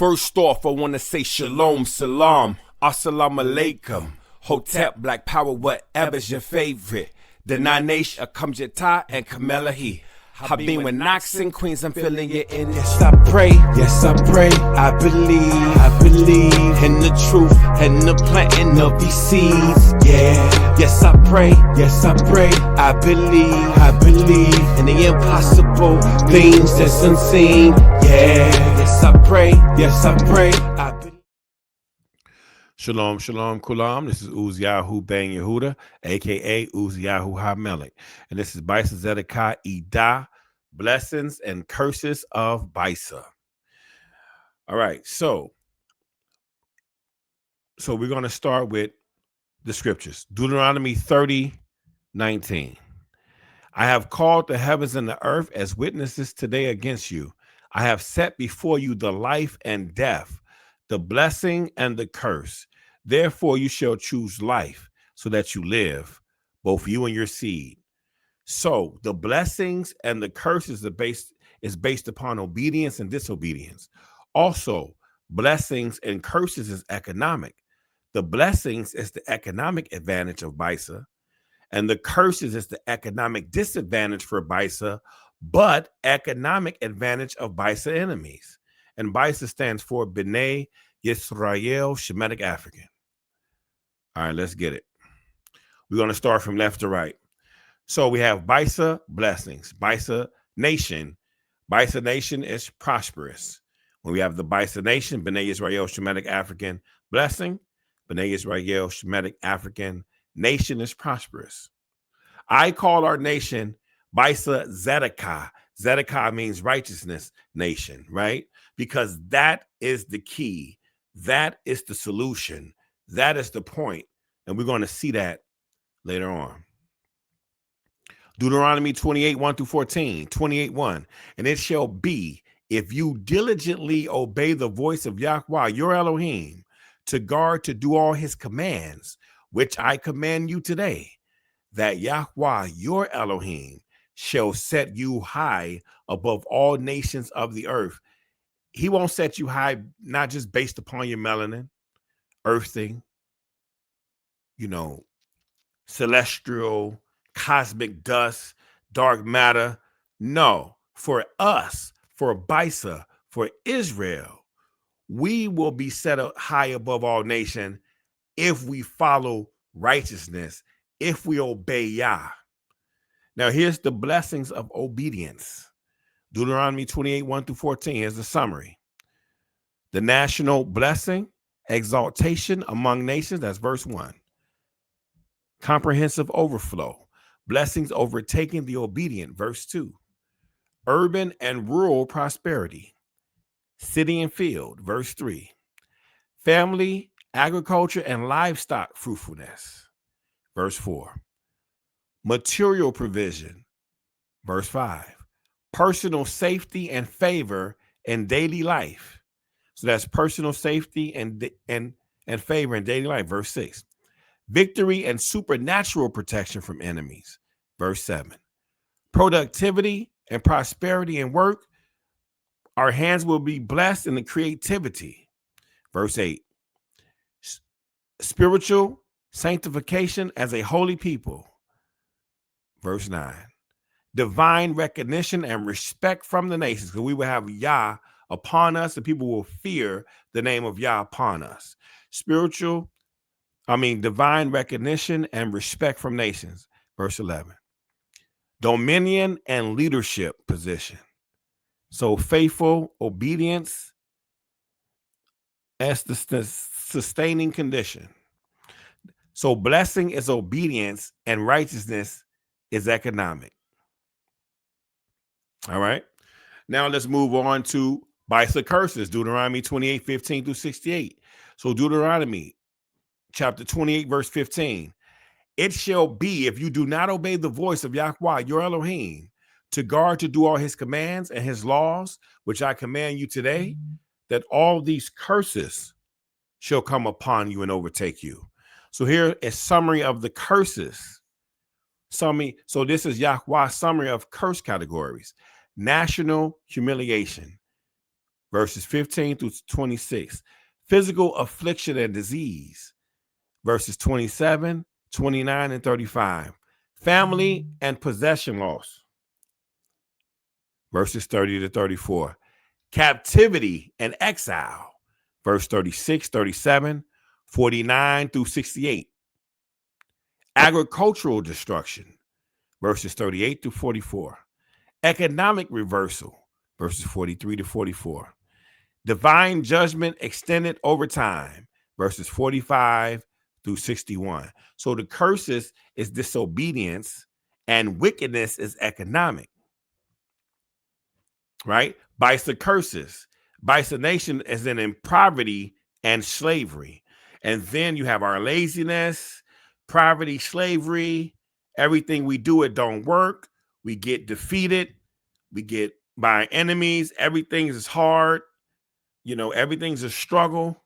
First off, I want to say shalom, salam, assalamu alaikum, hotep, black power, whatever's your favorite. The Nine-Nation, Akamjata, and Kamelahi. I've been with Knox and Queens, I'm feeling it in. Yes, I pray, I believe in the truth and the planting of these seeds. Yeah, yes, I pray, I believe in the impossible things that's unseen. Yeah, yes, I pray, I believe. Shalom, shalom, kulam. This is UZZIYAHU Ben Yehuda, aka UZZIYAHU HaMelech. And this is Bysa Tzedakah Edah, blessings and curses of Bysa. All right, so we're going to start with the scriptures. Deuteronomy 30:19. I have called the heavens and the earth as witnesses today against you. I have set before you the life and death, the blessing and the curse. Therefore you shall choose life so that you live, both you and your seed. So the blessings and the curses are based upon obedience and disobedience. Also, blessings and curses is economic. The blessings is the economic advantage of Bysa, and the curses is the economic disadvantage for Bysa, but economic advantage of Bysa enemies. And Bysa stands for B'nai Yisrael Shemitic African. All right, let's get it. We're going to start from left to right. So we have Bysa blessings, Bysa nation. Bysa nation is prosperous. When we have the Bysa nation, B'nai Yisrael Shemitic African blessing, B'nai Yisrael Shemitic African nation is prosperous. I call our nation Bysa Tzedakah. Tzedakah means righteousness nation, right? Because that is the key. That is the solution. That is the point. And we're going to see that later on. Deuteronomy 28:1-14, 28:1. And it shall be, if you diligently obey the voice of YHWH, your Elohim, to guard to do all his commands, which I command you today, that YHWH, your Elohim, shall set you high above all nations of the earth. He won't set you high, not just based upon your melanin, earthing, celestial, cosmic dust, dark matter. No, for us, for Bysa, for Israel, we will be set up high above all nations if we follow righteousness, if we obey Yah. Now, here's the blessings of obedience. Deuteronomy 28:1-14. Here's the summary. The national blessing, exaltation among nations. That's verse 1. Comprehensive overflow. Blessings overtaking the obedient. Verse 2. Urban and rural prosperity. City and field. Verse 3. Family, agriculture, and livestock fruitfulness. Verse 4. Material provision. Verse 5. Personal safety and favor in daily life. So that's personal safety and favor in daily life. Verse 6. Victory and supernatural protection from enemies. Verse 7. Productivity and prosperity in work. Our hands will be blessed in the creativity. Verse 8. Spiritual sanctification as a holy people. Verse 9. Divine recognition and respect from the nations, because we will have Yah upon us, and people will fear the name of Yah upon us. Divine recognition and respect from nations. Verse 11. Dominion and leadership position. So faithful obedience as the sustaining condition. So blessing is obedience and righteousness is economic. All right. Now let's move on to Bysa curses, Deuteronomy 28:15-68. So Deuteronomy chapter 28, verse 15. It shall be, if you do not obey the voice of YHWH, your Elohim, to guard to do all his commands and his laws, which I command you today, that all these curses shall come upon you and overtake you. So here is summary of the curses. So this is YHWH's summary of curse categories. National humiliation. verses 15 through 26. Physical affliction and disease, verses 27, 29, and 35. Family and possession loss, verses 30 to 34. Captivity and exile, verse 36, 37, 49 through 68. Agricultural destruction, verses 38 to 44. Economic reversal, verses 43 to 44. Divine judgment extended over time, verses 45 through 61. So the curses is disobedience and wickedness is economic, right? Bysa curses. Bysa nation is in poverty and slavery. And then you have our laziness, poverty, slavery. Everything we do, it don't work. We get defeated. We get by enemies. Everything is hard. You know, everything's a struggle.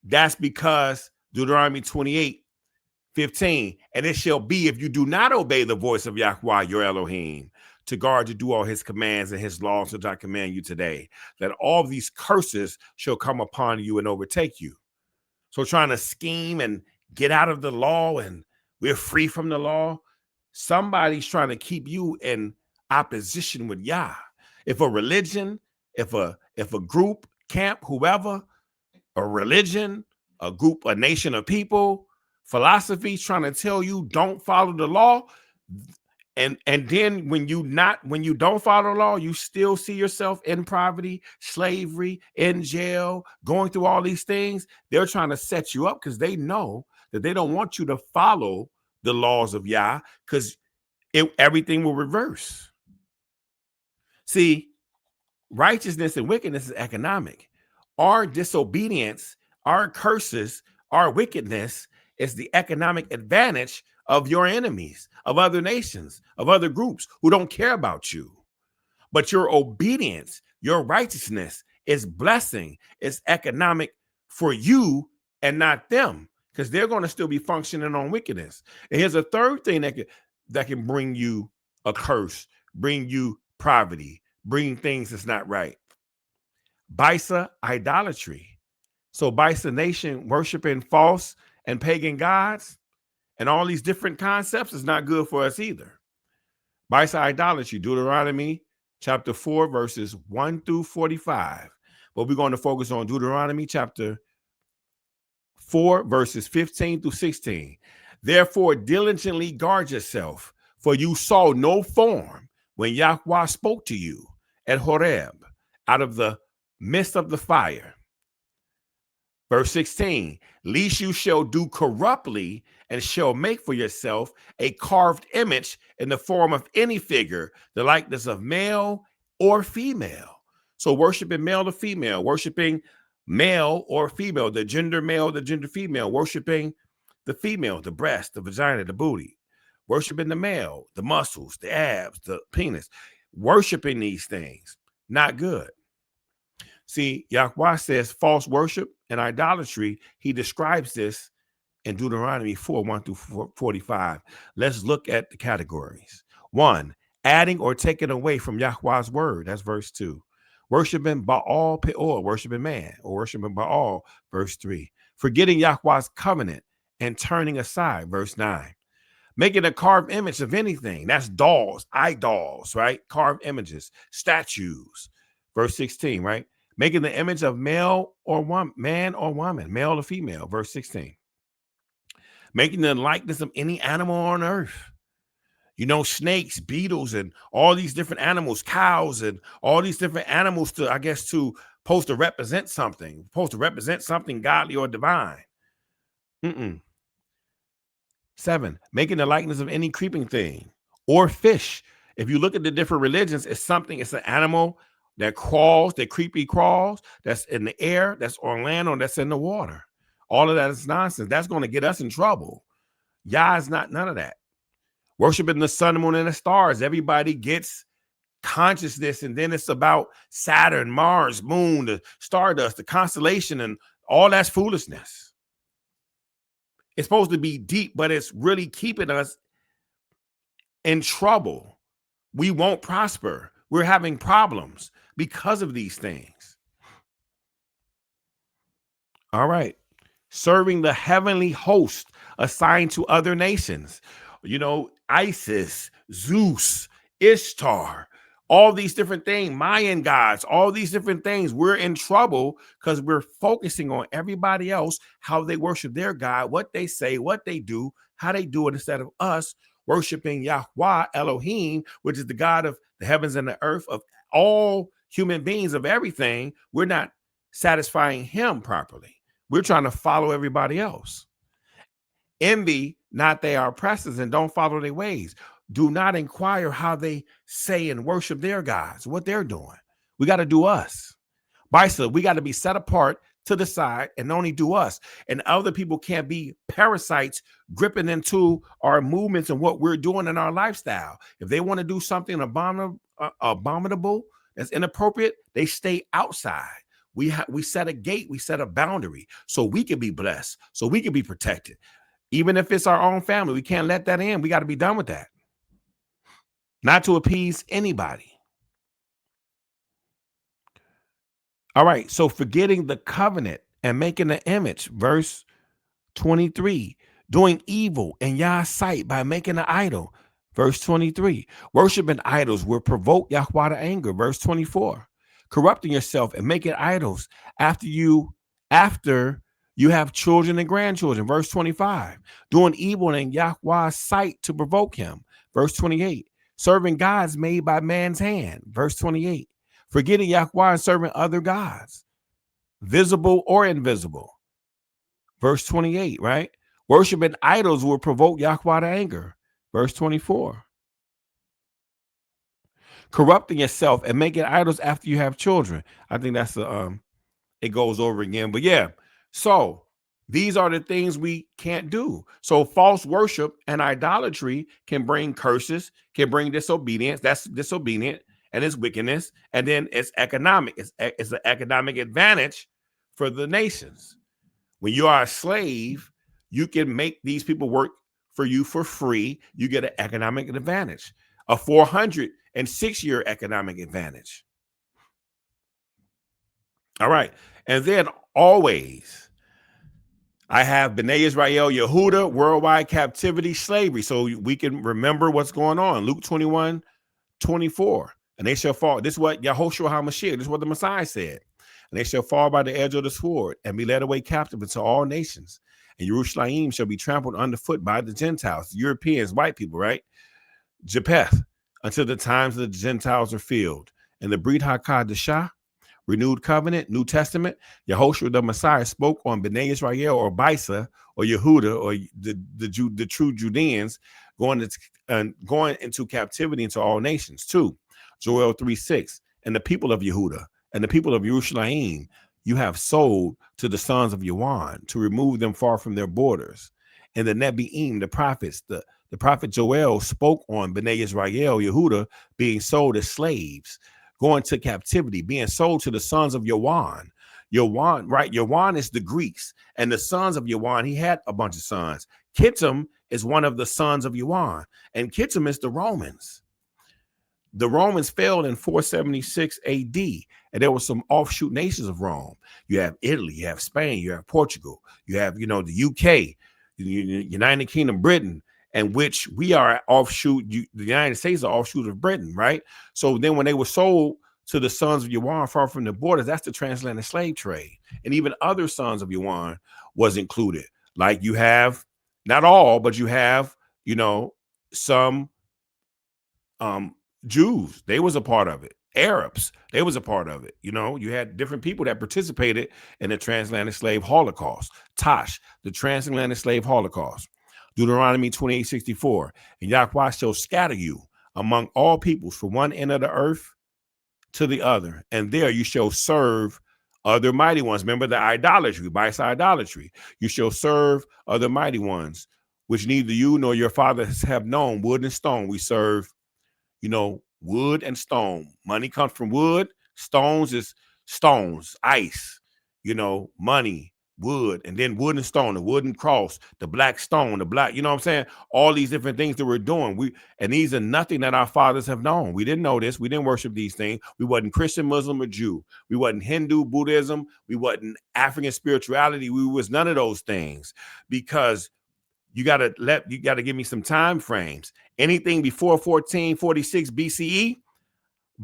That's because Deuteronomy 28:15. And it shall be if you do not obey the voice of YAHWH, your Elohim, to guard to do all his commands and his laws which I command you today, that all these curses shall come upon you and overtake you. So trying to scheme and get out of the law and we're free from the law, somebody's trying to keep you in opposition with Yah. If a religion, if a group, camp, whoever, a religion, a group, a nation of people, philosophies trying to tell you don't follow the law, and then when you don't follow the law, you still see yourself in poverty, slavery, in jail, going through all these things. They're trying to set you up because they know that they don't want you to follow the laws of Yah, because everything will reverse. See, righteousness and wickedness is economic. Our disobedience, our curses, our wickedness is the economic advantage of your enemies, of other nations, of other groups who don't care about you. But your obedience, your righteousness is blessing, is economic for you and not them, because they're going to still be functioning on wickedness. And here's a third thing that can bring you a curse, bring you poverty, bring things that's not right. Bysa idolatry. So Bysa nation worshiping false and pagan gods and all these different concepts is not good for us either. Bysa idolatry, Deuteronomy chapter 4, verses 1 through 45. But we're going to focus on Deuteronomy chapter 4, verses 15 through 16. Therefore, diligently guard yourself, for you saw no form when YAHWH spoke to you at Horeb out of the midst of the fire. Verse 16, lest you shall do corruptly and shall make for yourself a carved image in the form of any figure, the likeness of male or female. So worshiping male or female, worshiping male or female, the gender male, the gender female, worshiping the female, the breast, the vagina, the booty, worshiping the male, the muscles, the abs, the penis, worshiping these things, not good. See, YAHWH says false worship and idolatry. He describes this in Deuteronomy 4, 1 through 45. Let's look at the categories. 1, adding or taking away from YAHWH's word. That's verse 2. Worshiping Baal Peor, worshiping man, or worshiping Baal, verse 3. Forgetting YAHWH's covenant and turning aside, verse 9. Making a carved image of anything. That's dolls, idols, right? Carved images, statues, verse 16, right? Making the image of male or woman, man or woman, male or female, verse 16. Making the likeness of any animal on earth. You know, snakes, beetles, and all these different animals, cows, and all these different animals to, I guess, supposed to represent something godly or divine. 7, making the likeness of any creeping thing or fish. If you look at the different religions, it's an animal that crawls, that creepy crawls, that's in the air, that's on land, or that's in the water. All of that is nonsense. That's going to get us in trouble. Yah is not none of that. Worshiping the sun, moon, and the stars. Everybody gets consciousness, and then it's about Saturn, Mars, moon, the stardust, the constellation, and all that's foolishness. It's supposed to be deep, but it's really keeping us in trouble. We won't prosper. We're having problems because of these things. All right. Serving the heavenly host assigned to other nations. ISIS, Zeus, Ishtar, all these different things, Mayan gods, all these different things. We're in trouble because we're focusing on everybody else, how they worship their God, what they say, what they do, how they do it, instead of us worshiping Yahweh Elohim, which is the God of the heavens and the earth, of all human beings, of everything. We're not satisfying him properly. We're trying to follow everybody else. Envy not their oppressors, and don't follow their ways. Do not inquire how they say and worship their gods, what they're doing. We got to do us. Bysa, we got to be set apart to the side and only do us. And other people can't be parasites gripping into our movements and what we're doing in our lifestyle. If they want to do something abominable, that's inappropriate, they stay outside. We set a gate, we set a boundary so we can be blessed, so we can be protected. Even if it's our own family, we can't let that in. We got to be done with that. Not to appease anybody. All right, so forgetting the covenant and making an image, verse 23, doing evil in Yah's sight by making an idol, verse 23, worshiping idols will provoke Yahweh to anger, verse 24, corrupting yourself and making idols after you have children and grandchildren, verse 25, doing evil in Yahweh's sight to provoke him, verse 28, serving gods made by man's hand, verse 28, forgetting Yahweh and serving other gods, visible or invisible, verse 28, right? Worshiping idols will provoke Yahweh to anger, verse 24. Corrupting yourself and making idols after you have children. I think that's it goes over again, but yeah. So these are the things we can't do. So false worship and idolatry can bring curses, can bring disobedience. That's disobedient, and it's wickedness. And then it's economic. It's an economic advantage for the nations. When you are a slave, you can make these people work for you for free. You get an economic advantage, a 406-year economic advantage. All right. And then always, I have B'nai Israel, Yehuda, worldwide captivity, slavery. So we can remember what's going on. Luke 21:24. And they shall fall. This is what YAHOSHUA HaMashiach, this is what the Messiah said. And they shall fall by the edge of the sword and be led away captive into all nations. And Jerusalem shall be trampled underfoot by the Gentiles, Europeans, white people, right? Japheth, until the times of the Gentiles are filled. And the Brit HaKadoshah, renewed covenant, New Testament, YAHOSHUA the Messiah spoke on B'nai Israel, or Bysa, or Yehuda, or the true Judeans going into captivity into all nations. 2, Joel 3:6, and the people of Yehuda and the people of Jerusalem you have sold to the sons of Yawan to remove them far from their borders. And the Nebi'im, the prophets, the prophet Joel spoke on B'nai Israel, Yehuda, being sold as slaves, going to captivity, being sold to the sons of Yawan. Yawan, right? Yawan is the Greeks, and the sons of Yawan, he had a bunch of sons. Kittim is one of the sons of Yawan, and Kittim is the Romans. The Romans fell in 476 AD, and there were some offshoot nations of Rome. You have Italy, you have Spain, you have Portugal, you have, the UK, the United Kingdom, Britain, and which we are offshoot. The United States are offshoot of Britain, right? So then when they were sold to the sons of Yawan far from the borders, that's the transatlantic slave trade. And even other sons of Yawan was included. Like you have, not all, but you have, some Jews, they was a part of it. Arabs, they was a part of it. You had different people that participated in the transatlantic slave Holocaust. Tosh, the transatlantic slave Holocaust. Deuteronomy 28:64, and Yahweh shall scatter you among all peoples from one end of the earth to the other, and there you shall serve other mighty ones. Remember the idolatry, Bysa idolatry. You shall serve other mighty ones, which neither you nor your fathers have known. Wood and stone we serve. Wood and stone. Money comes from wood. Stones is stones, ice, money, wood, and then wood and stone, the wooden cross, the black stone, the black, you know what I'm saying? All these different things that we're doing. And these are nothing that our fathers have known. We didn't know this. We didn't worship these things. We wasn't Christian, Muslim, or Jew. We wasn't Hindu, Buddhism. We wasn't African spirituality. We was none of those things, because you gotta give me some time frames. Anything before 1446 BCE,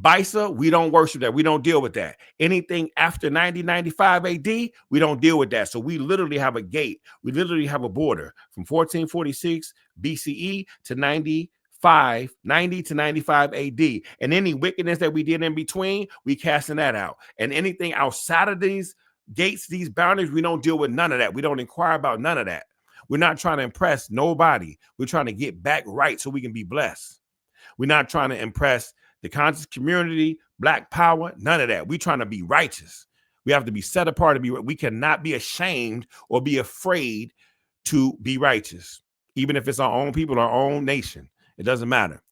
Bysa, we don't worship that. We don't deal with that. Anything after 9095 AD, we don't deal with that. So we literally have a gate. We literally have a border from 1446 BCE to 90 to 95 AD. And any wickedness that we did in between, we casting that out. And anything outside of these gates, these boundaries, we don't deal with none of that. We don't inquire about none of that. We're not trying to impress nobody. We're trying to get back right so we can be blessed. We're not trying to impress the conscious community, black power, none of that. We're trying to be righteous. We have to be set apart to be. We cannot be ashamed or be afraid to be righteous, even if it's our own people, our own nation. It doesn't matter.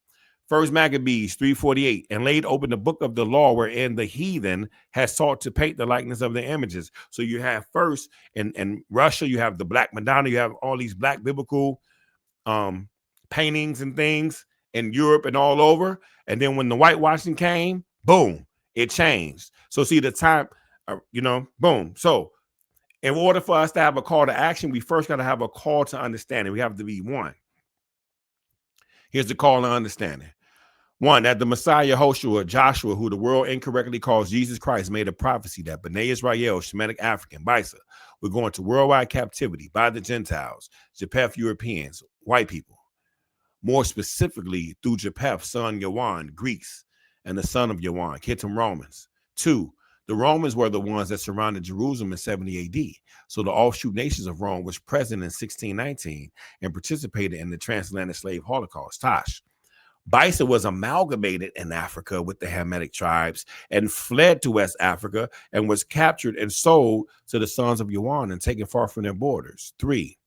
First Maccabees 3:48, and laid open the book of the law wherein the heathen has sought to paint the likeness of the images. So you have first in Russia, you have the Black Madonna, you have all these black biblical paintings and things in Europe and all over. And then when the whitewashing came, boom, it changed. So see the time, boom. So in order for us to have a call to action, we first got to have a call to understanding. We have to be one. Here's the call to understanding. One, that the Messiah, YAHOSHUA, Joshua, who the world incorrectly calls Jesus Christ, made a prophecy that B'nai Israel, Shemitic African, Bysa, we're going to worldwide captivity by the Gentiles, Japheth Europeans, white people. More specifically, through Japheth, son Yawan, Greeks, and the son of Yawan, Kittim Romans. Two, the Romans were the ones that surrounded Jerusalem in 70 AD. So the offshoot nations of Rome was present in 1619 and participated in the transatlantic slave holocaust. Tosh. Bysa was amalgamated in Africa with the Hamitic tribes and fled to West Africa and was captured and sold to the sons of Yawan and taken far from their borders. Three,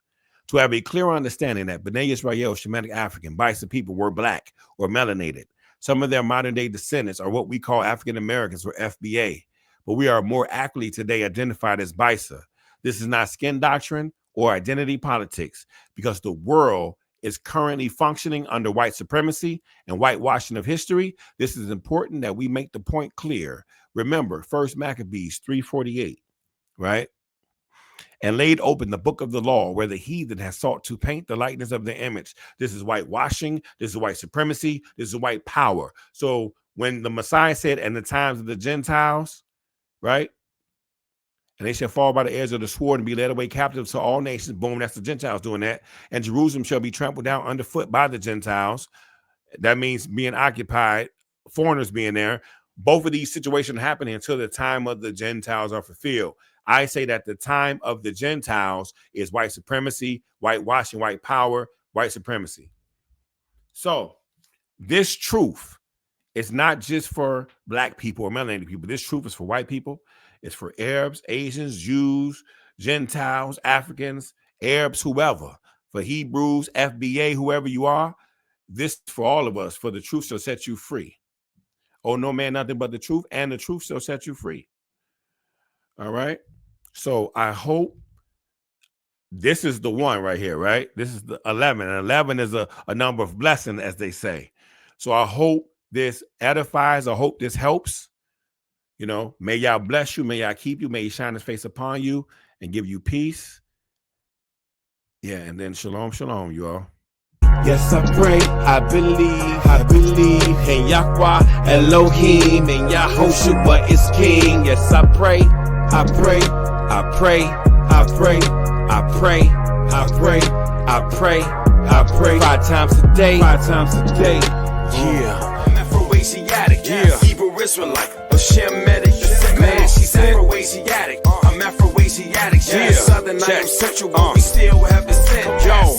to have a clear understanding that B'nai Israel, Shemitic African, Bysa people were black or melanated. Some of their modern day descendants are what we call African Americans or FBA, but we are more accurately today identified as Bysa. This is not skin doctrine or identity politics, because the world is currently functioning under white supremacy and whitewashing of history. This is important that we make the point clear. Remember, First Maccabees 3:48, right? And laid open the book of the law where the heathen has sought to paint the likeness of the image. This is whitewashing. This is white supremacy. This is white power. So when the Messiah said, in the times of the Gentiles, right? And they shall fall by the edge of the sword and be led away captive to all nations. Boom, that's the Gentiles doing that. And Jerusalem shall be trampled down underfoot by the Gentiles. That means being occupied, foreigners being there. Both of these situations happening until the time of the Gentiles are fulfilled. I say that the time of the Gentiles is white supremacy, whitewashing, white power, white supremacy. So this truth is not just for black people or melanated people. This truth is for white people. It's for Arabs, Asians, Jews, Gentiles, Africans, Arabs, whoever. For Hebrews, FBA, whoever you are. This for all of us, for the truth shall set you free. Oh, no man, nothing but the truth, and the truth shall set you free. All right. So I hope this is the one right here, right? This is the 11. And 11 is a number of blessing, as they say. So I hope this edifies. I hope this helps. You know, may y'all bless you. May y'all keep you. May he shine his face upon you and give you peace. Yeah, and then shalom, shalom, you all. Yes, I pray, I believe in Yahweh, Elohim, and YAHOSHUA is King. Yes, I pray, I pray, I pray, I pray, I pray, I pray, I pray, I pray 5 times a day, 5 times a day. Yeah. I'm Afro-Asiatic, yeah. Hebrew Israelite, a Shemitic, man, she's Afro-Asiatic. I'm Afro-Asiatic, yeah. Southern, I am Central, but we still have the scent. Yo.